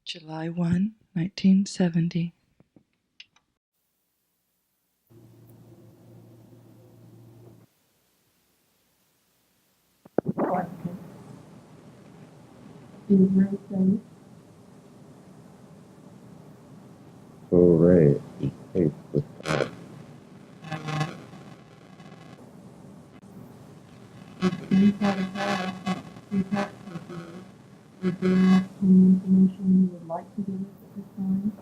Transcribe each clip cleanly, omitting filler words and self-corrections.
July 1, 1970. Question. Is Ray safe? So Ray is safe with God. If Ray satisfies the tax purposes, is there any information you would like to give us at this time?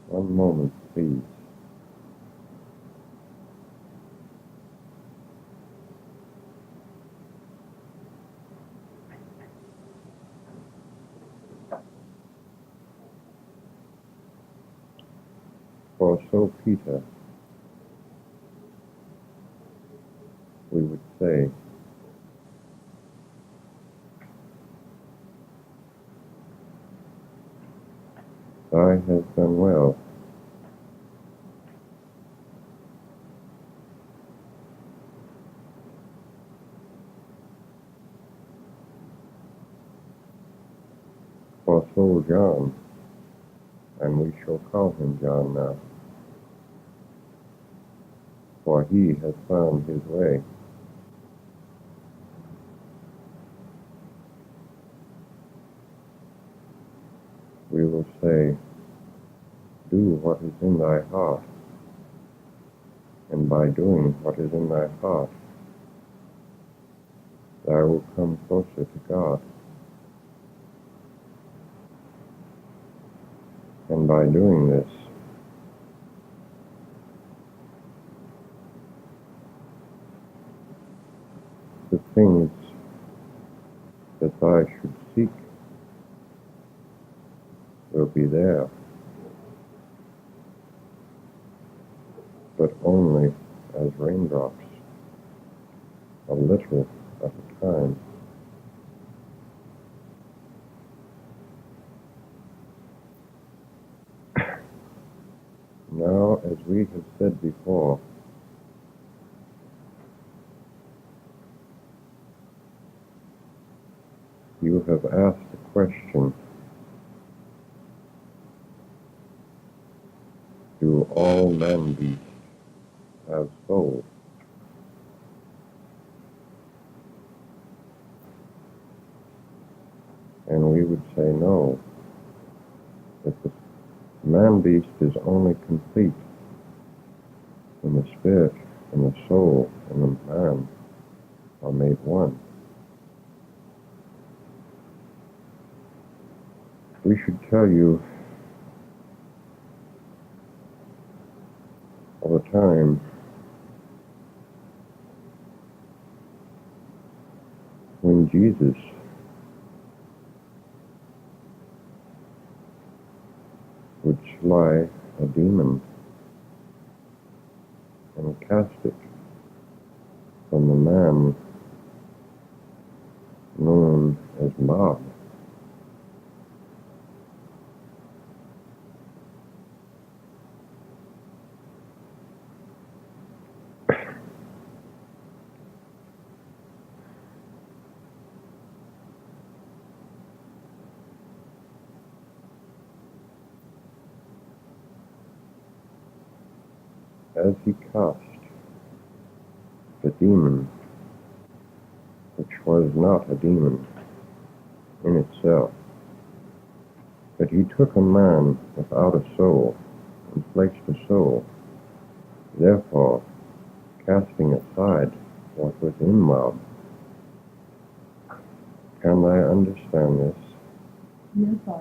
One moment, please. For so Peter, we would say, Thy has done well. For so John, and we shall call him John now, for he has found his way. We will say, do what is in thy heart, and by doing what is in thy heart, thou wilt come closer to God. And by doing this, the things that thou should seek will be there, but only as raindrops, a little at a time. Now, as we have said before, you have asked the question, do all man-beasts have souls? And we would say no, that the man-beast is only complete when the spirit and the soul and the man are made one. We should tell you all the time when Jesus would slay a demon and cast it from the man known as Bob. As he cast the demon, which was not a demon in itself, but he took a man without a soul and placed a soul, therefore casting aside what was in Bob. Can I understand this? Yes, I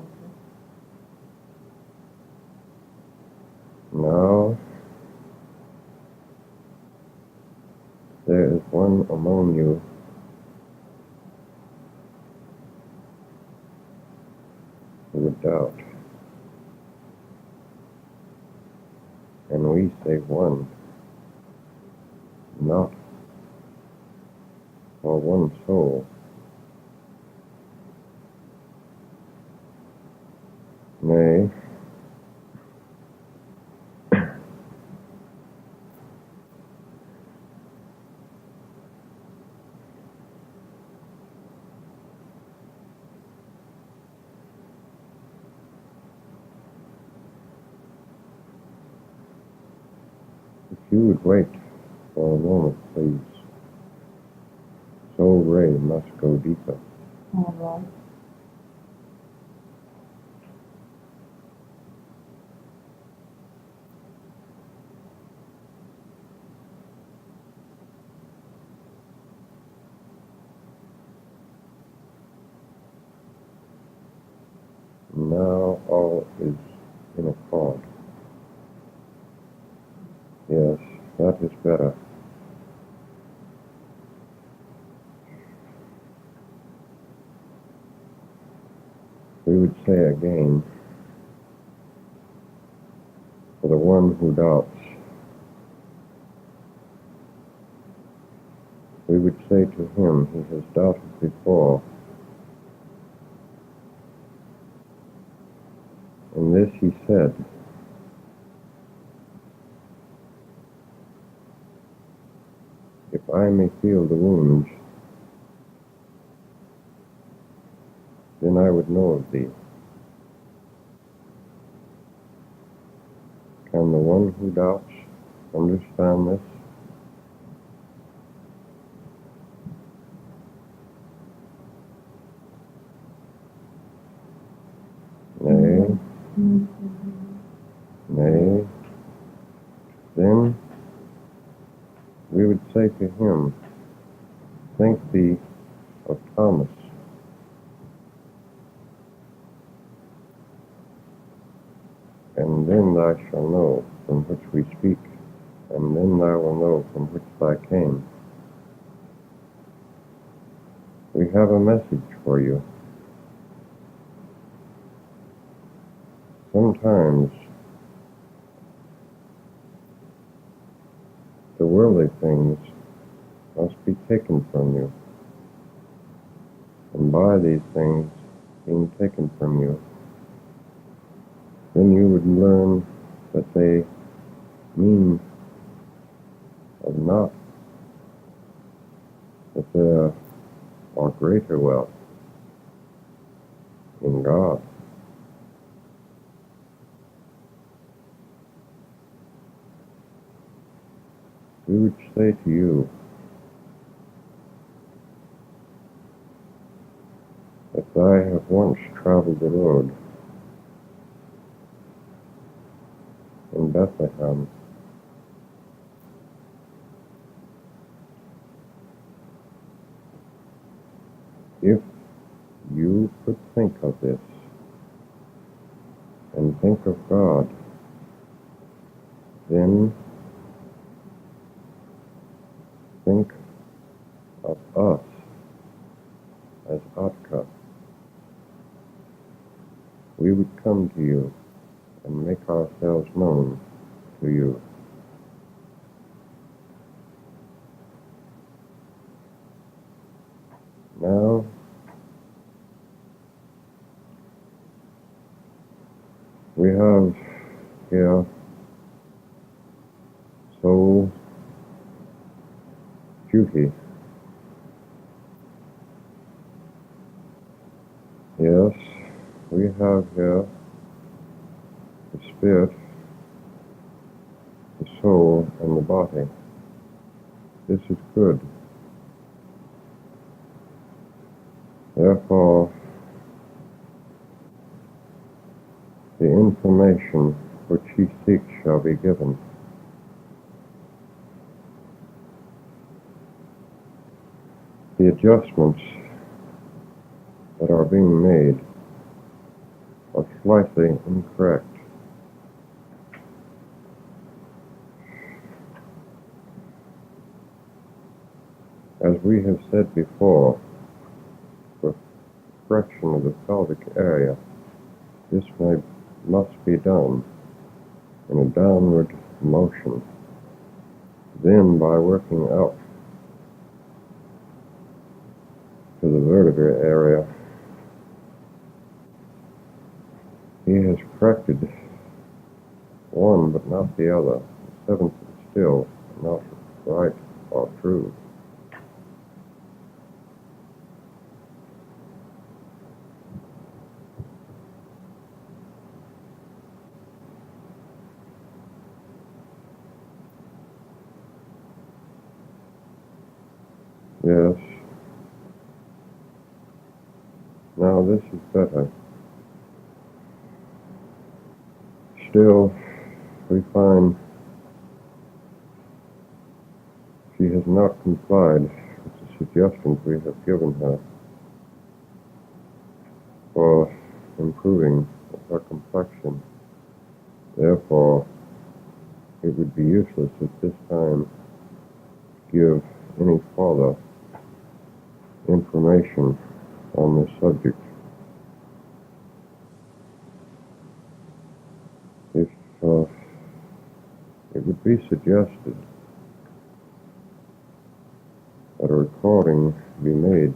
do. Now there is one among you who would doubt. And we say one, not for one soul. Nay, If you would wait for a moment, please. Soul Ray must go deeper. All right. Now all is in accord. Yes, that is better. We would say again, for the one who doubts, we would say to him, he has doubted before. And this he said, if I may feel the wounds, then I would know of thee. Can the one who doubts understand this? Nay, nay. Then we would say to him, think thee of Thomas. And then thou shalt know from which we speak, and then thou wilt know from which thou came. We have a message for you. Sometimes the worldly things must be taken from you. And by these things being taken from you, then you would learn that they mean of naught, that there are greater wealth in God. We would say to you that I have once traveled the road in Bethlehem. If you could think of this and think of God, then think of us as Atka. We would come to you and make ourselves known to you. Now, we have here soul duty. Yes, we have here the spirit, the soul, and the body. This is good. Therefore, the information which he seeks shall be given. The adjustments that are being made are slightly incorrect. As we have said before, for correction of the pelvic area, this must be done in a downward motion. Then, by working out to the vertebrae area, he has corrected one but not the other. The seventh is still not right or true. Yes. Now this is better. Still, we find she has not complied with the suggestions we have given her for improving her complexion. Therefore, it would be useless at this time to give any further information on this subject. If it would be suggested that a recording be made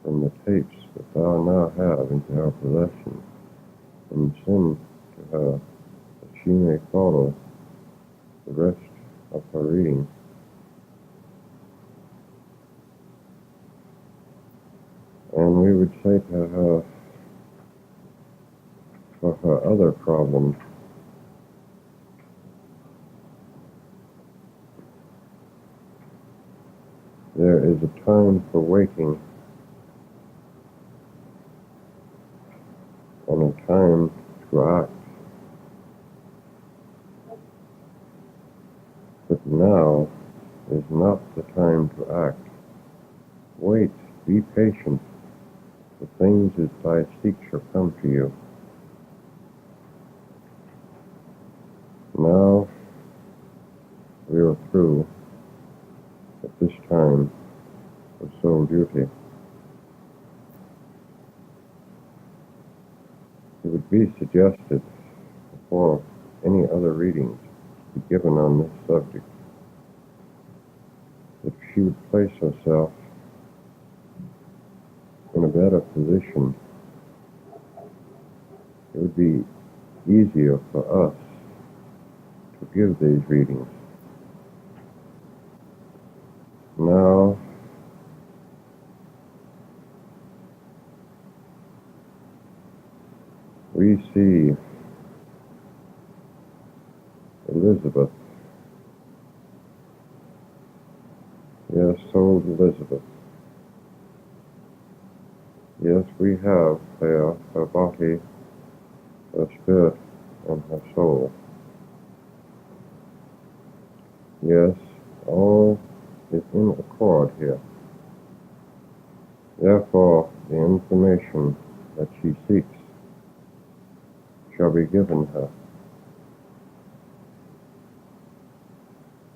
from the tapes that thou now have into our possession and send to her that she may follow the rest of her reading. And we would say to her, for her other problems, there is a time for waiting and a time to act. But now is not the time to act. Wait, be patient. The things as thy seek shall come to you. Now we are through at this time of soul duty. It would be suggested before any other readings be given on this subject that she would place herself in a better position. It would be easier for us to give these readings. Now, we see Elizabeth. Yes, old Elizabeth. Yes, we have there her body, her spirit, and her soul. Yes, all is in accord here. Therefore, the information that she seeks shall be given her.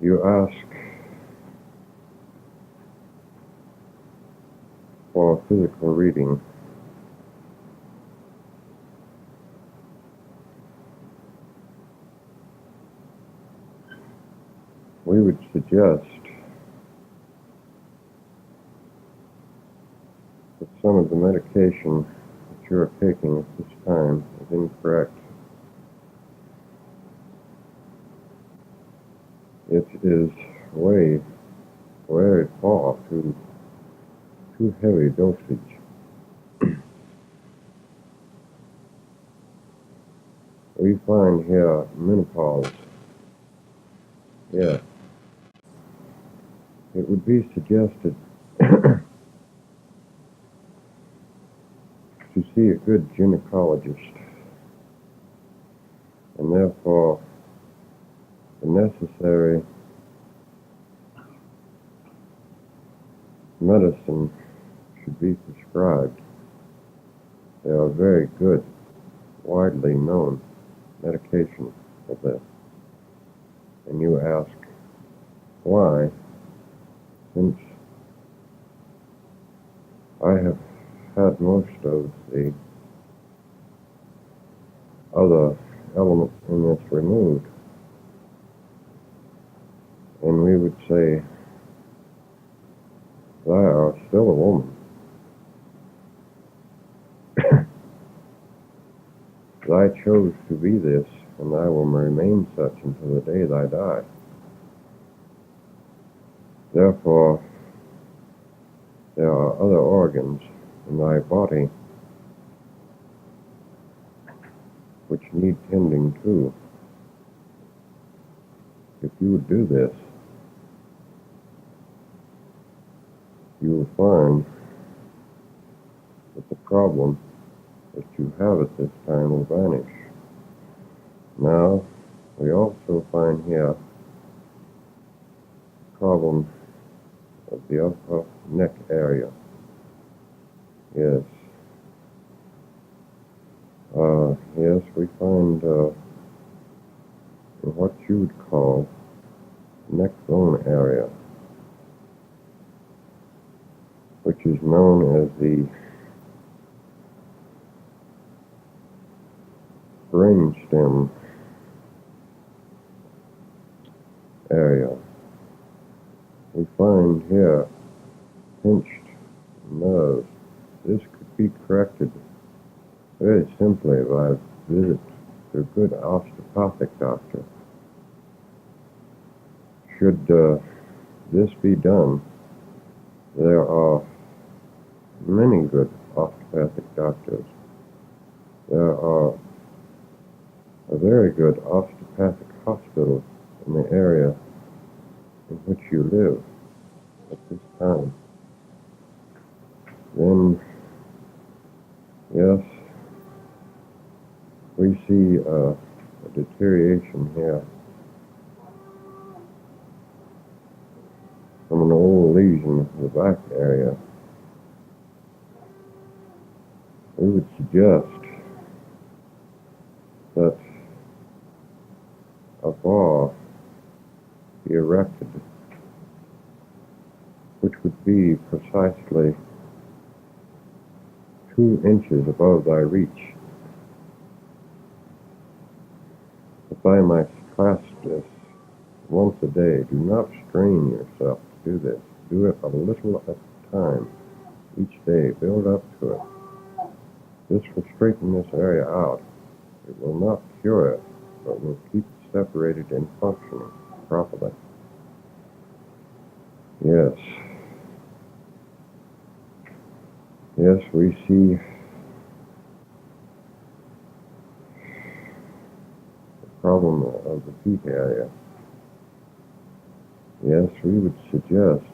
You ask for physical reading. We would suggest that some of the medication that you are taking at this time is incorrect. It is way, very far too heavy dosage. We find here menopause. Yes. It would be suggested to see a good gynecologist, and therefore the necessary medicine should be prescribed. They are very good, widely known medication for this. And you ask, why? Since I have had most of the other elements in this removed, and we would say, thou art still a woman. Thy chose to be this, and thy will remain such until the day thy die. Therefore, there are other organs in thy body which need tending to. If you would do this, you will find that the problem that you have at this time will vanish. Now, we also find here the problem of the upper neck area. Yes. Yes, we find what you would call neck bone area, which is known as the brainstem area. We find here pinched nerves. This could be corrected very simply by a visit to a good osteopathic doctor. Should this be done, there are many good osteopathic doctors. There are a very good osteopathic hospital in the area in which you live at this time. Then, yes, we see a deterioration here from an old lesion in the back area. We would suggest that a bar be erected, which would be precisely 2 inches above thy reach. If I might class this once a day, do not strain yourself to do this. Do it a little at a time each day. Build up to it. This will straighten this area out. It will not cure it, but will keep it separated and functioning properly. Yes. Yes, we see the problem of the feet area. Yes, we would suggest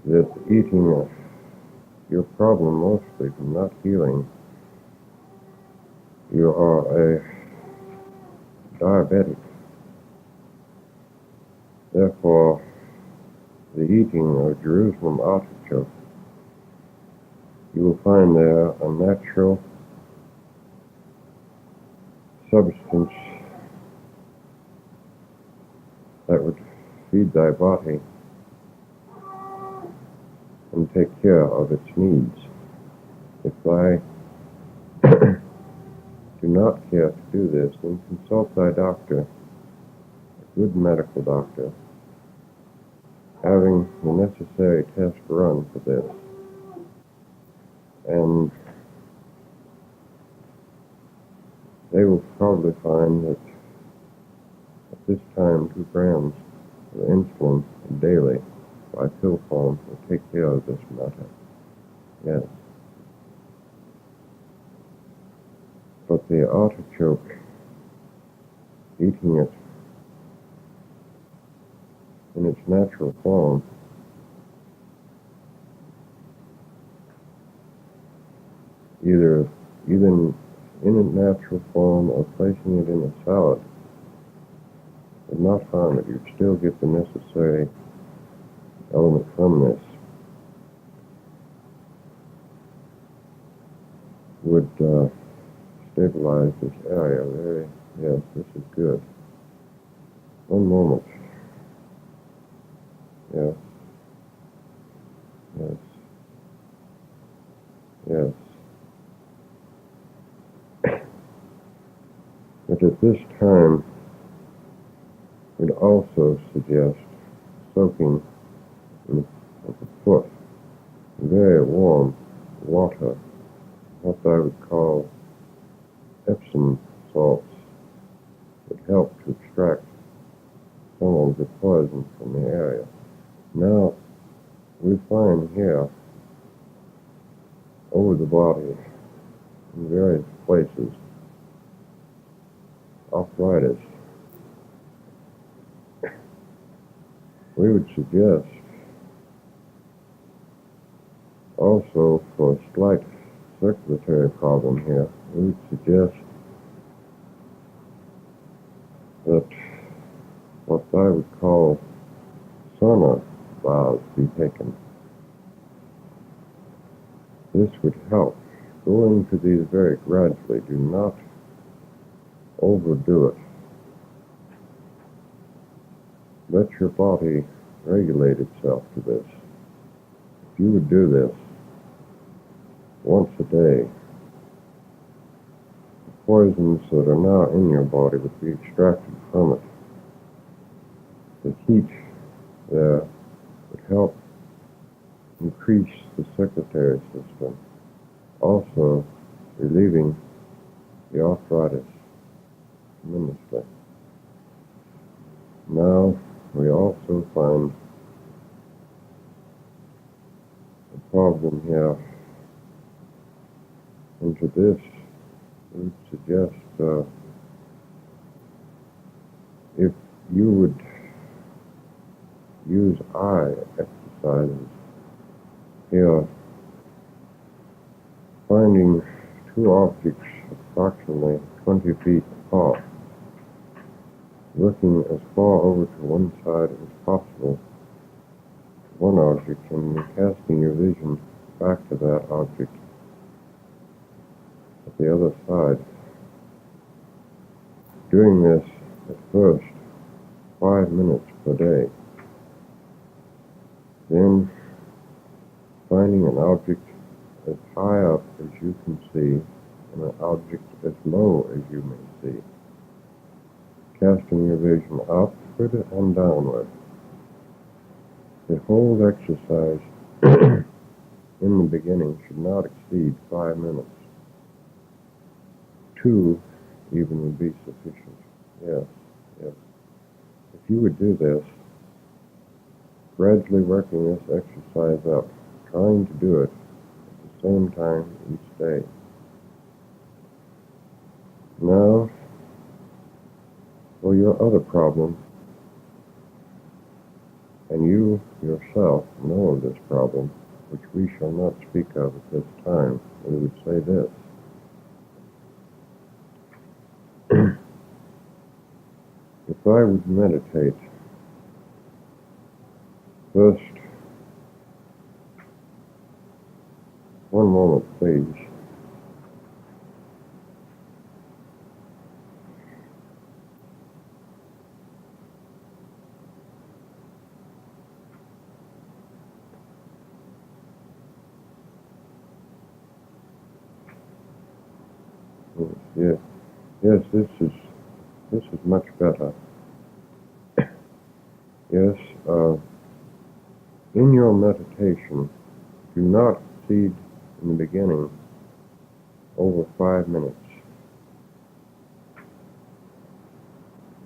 that eating your problem mostly from not healing. You are a diabetic. Therefore, the eating of Jerusalem artichoke, you will find there a natural substance that would feed thy body and take care of its needs. If I do not care to do this, then consult thy doctor, a good medical doctor, having the necessary test run for this. And they will probably find that at this time 2 grams of insulin daily by pill form will take care of this matter. Yes. But the artichoke, eating it in its natural form, either in its natural form or placing it in a salad, would not harm it. You'd still get the necessary element from this. Would stabilize this area very. Yes, this is good. One moment. Yes. Yes. Yes. But at this time, we'd also suggest soaking the foot in very warm water, what I would call Epsom salts, would help to extract some of the poison from the area. Now, we find here, over the body, in various places, arthritis, we would suggest also for a slight circulatory problem here, we would suggest that what I would call sauna baths be taken. This would help. Go into these very gradually. Do not overdo it. Let your body regulate itself to this. If you would do this once a day, the poisons that are now in your body would be extracted from it. The heat there would help increase the circulatory system, also relieving the arthritis tremendously. Now, we also find a problem here. Into this, we would suggest if you would use eye exercises here, finding two objects approximately 20 feet apart, looking as far over to one side as possible, one object, and casting your vision back to that object at the other side. Doing this at first 5 minutes per day. Then finding an object as high up as you can see and an object as low as you may see. Casting your vision upward and downward. The whole exercise in the beginning should not exceed 5 minutes. 2 even would be sufficient. Yes. If you would do this, gradually working this exercise up, trying to do it at the same time each day. Now, for your other problem, and you yourself know of this problem, which we shall not speak of at this time, we would say this. If I would meditate, first, one moment please. Yes, this is much better. Yes, in your meditation, do not exceed in the beginning over 5 minutes.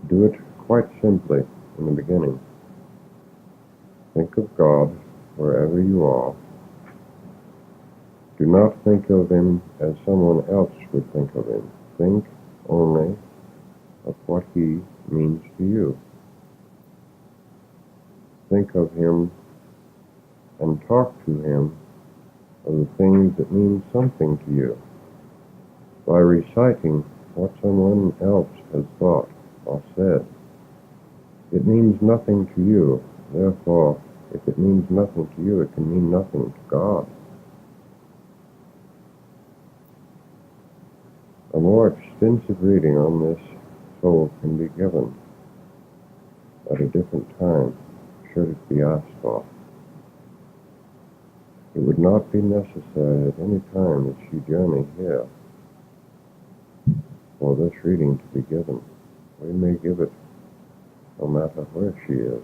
Do it quite simply in the beginning. Think of God wherever you are. Do not think of Him as someone else would think of Him. Think only of what He means to you. Think of Him and talk to Him of the things that mean something to you by reciting what someone else has thought or said. It means nothing to you. Therefore, if it means nothing to you, it can mean nothing to God. A more extensive reading on this soul can be given at a different time, should it be asked for. It would not be necessary at any time that she journey here for this reading to be given. We may give it no matter where she is.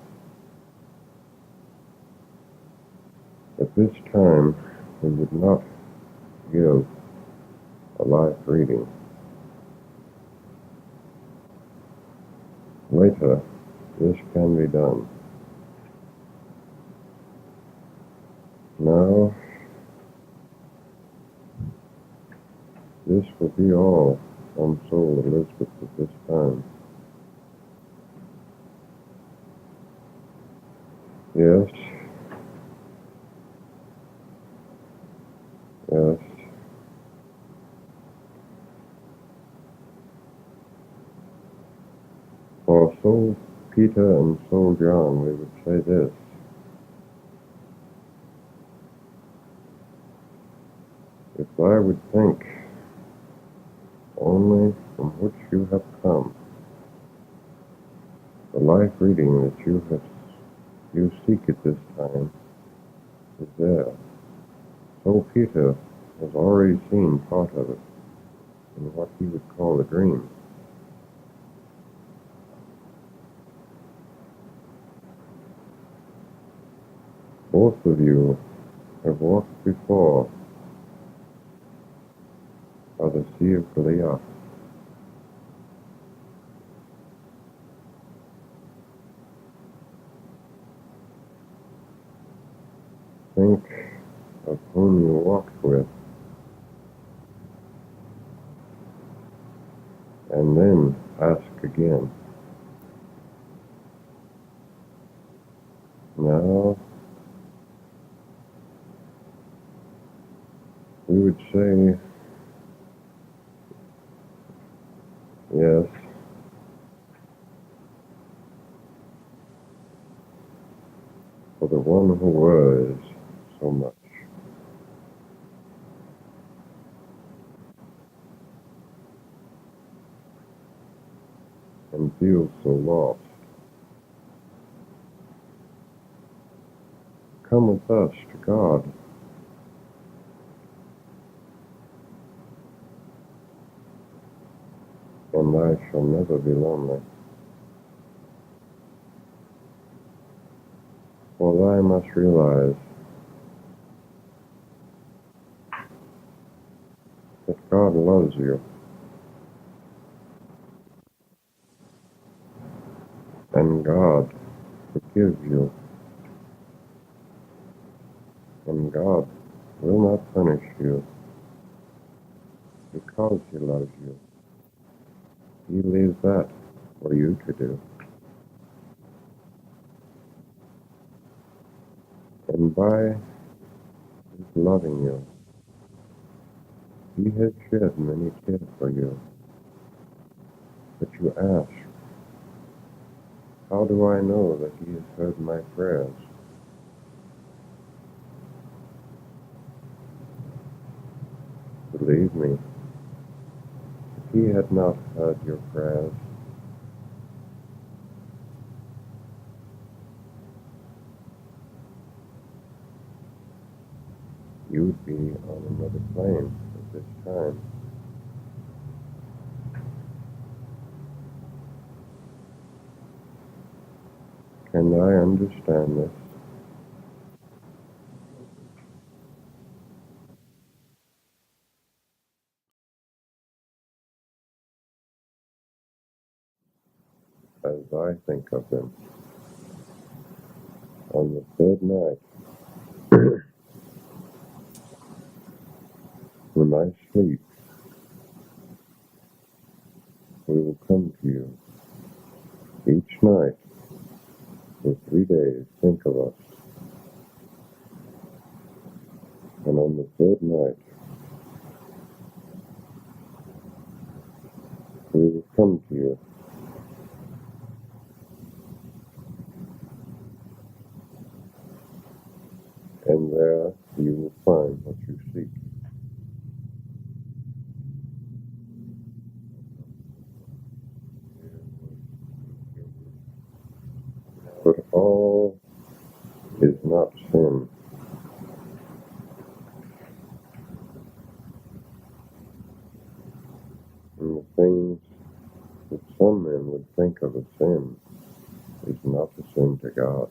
At this time, we would not give a live reading. Later, this can be done. Now, this will be all console Elizabeth at this time. Yes. Yes. For Soul Peter and Soul John, we would say this. If I would think only from which you have come, the life reading that you seek at this time is there. Soul Peter has already seen part of it in what he would call a dream. Both of you have walked before by the Sea of Galilea. Think of whom you walked with, and then ask again. Now, we would say, yes, for the one who was so much. And feels so lost. Come with us to God. And I shall never be lonely. For I must realize that God loves you, and God forgives you, and God will not punish you because He loves you. He leaves that for you to do. And by His loving you, He has shed many tears for you. But you ask, how do I know that He has heard my prayers? Believe me, if He had not heard your prayers, you would be on another plane at this time. Can I understand this? As I think of them. On the third night, when I sleep, we will come to you. Each night, for 3 days, think of us. And on the third night, we will come to you. And there you will find what you seek. But all is not sin. And the things that some men would think of as sin is not a sin to God.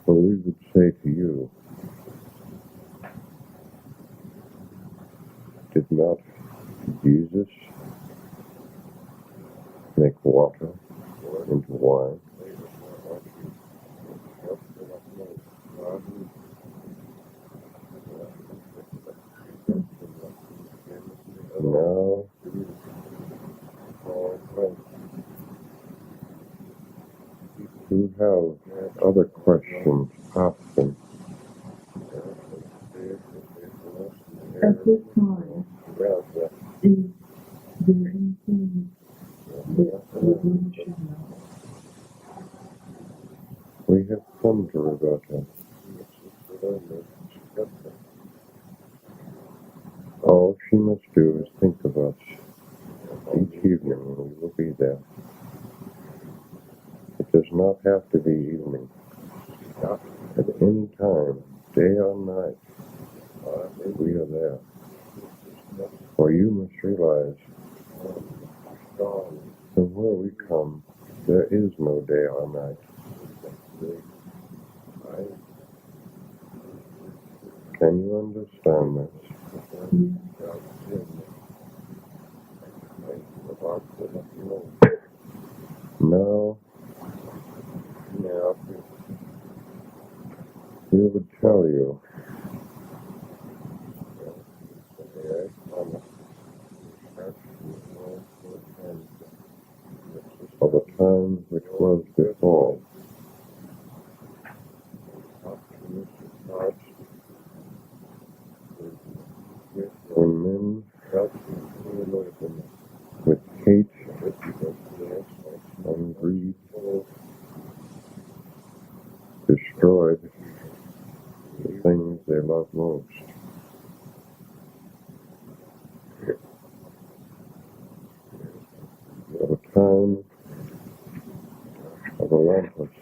For we would say to you, did not Jesus make water into wine? Now At this time, is there anything that we should know? We have come to Roberta. All she must do is think of us each evening when we will be there. It does not have to be evening. At any time, day or night, we are there. For you must realize, from where we come, there is no day or night. Can you understand this? Now, we would tell you of a time which was before. When men with hate and greed destroyed the things they love most. Of a time of Atlantis.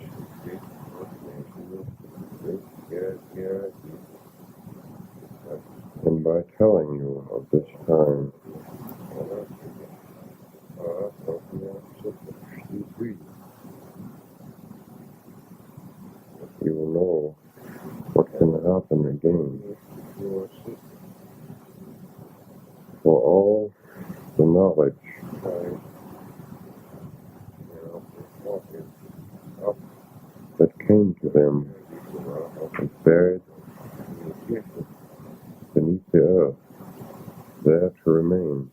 And by telling you of this time, you will know what can happen again. For all the knowledge that came to them is buried beneath the earth, there to remain.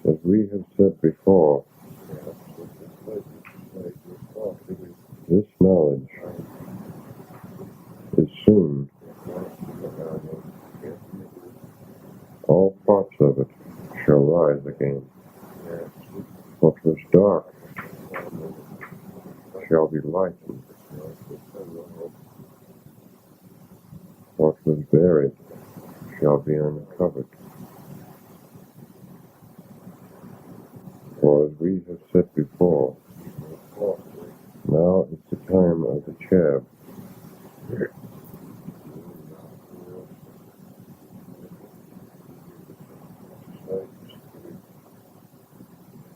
As we have said before, this knowledge is soon. All parts of it shall rise again. What was dark shall be lightened. What was buried shall be uncovered. For as we have said before, now is the time of the chair.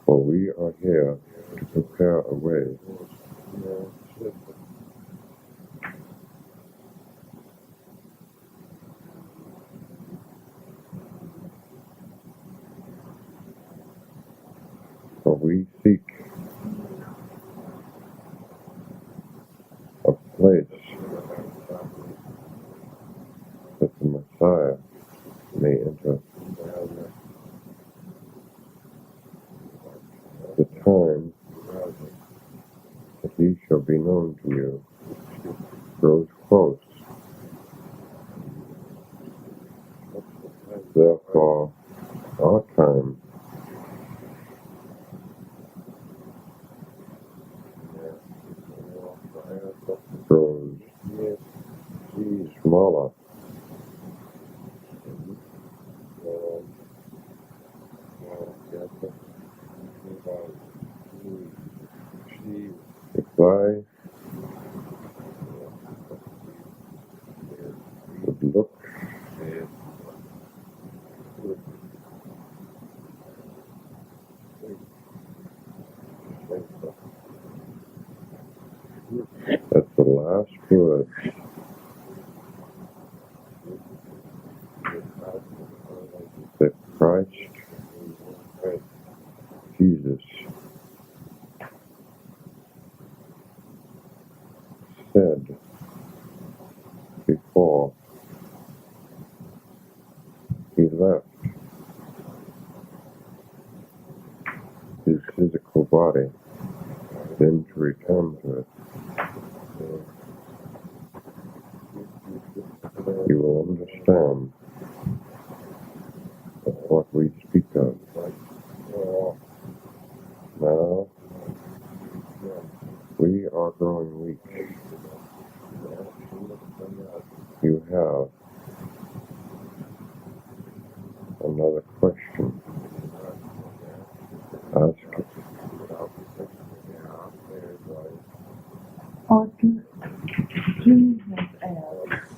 For we are here to prepare a way. For we seek a place that the Messiah may enter. The time that he shall be known to you grows close. Therefore, our time grows smaller. If I would look at the last words that Christ Jesus said before he left his physical body, then to return to it. understand what we speak of. Now, we are growing weak. You have another question. Ask it. Arthur, Jimmy has asked,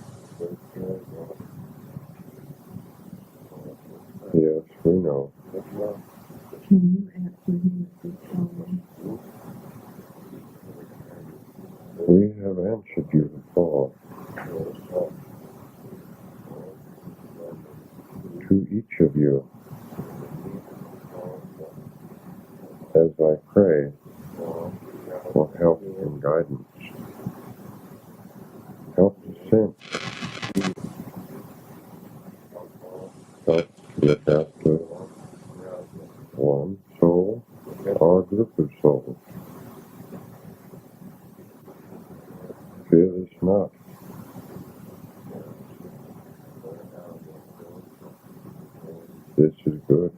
Yes, we know. can you answer him at this time? We have answered you before. To each of you, as I pray for help and guidance. Help to sense. Help to look after one soul or a group of souls. Fear this not. This is good.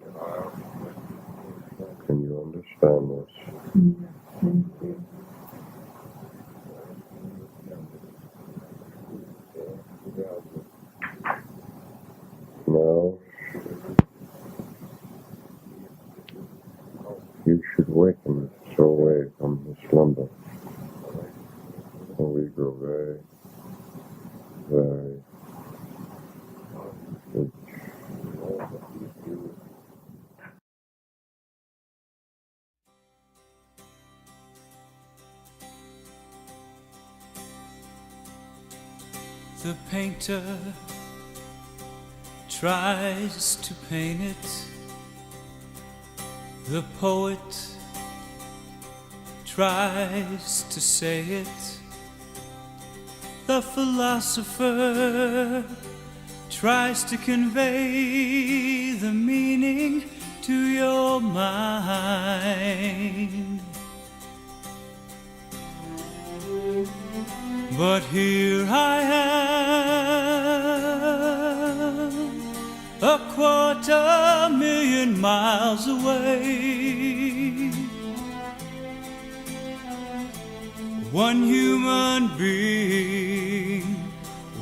Can you understand this? Yes, thank you. Now, you should waken so away from the slumber. We grow very, very weak. The painter tries to paint it. The poet tries to say it. The philosopher tries to convey the meaning to your mind. But here I am, 250,000 miles away. One human being,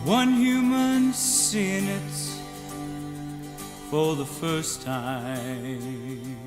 one human seeing it for the first time.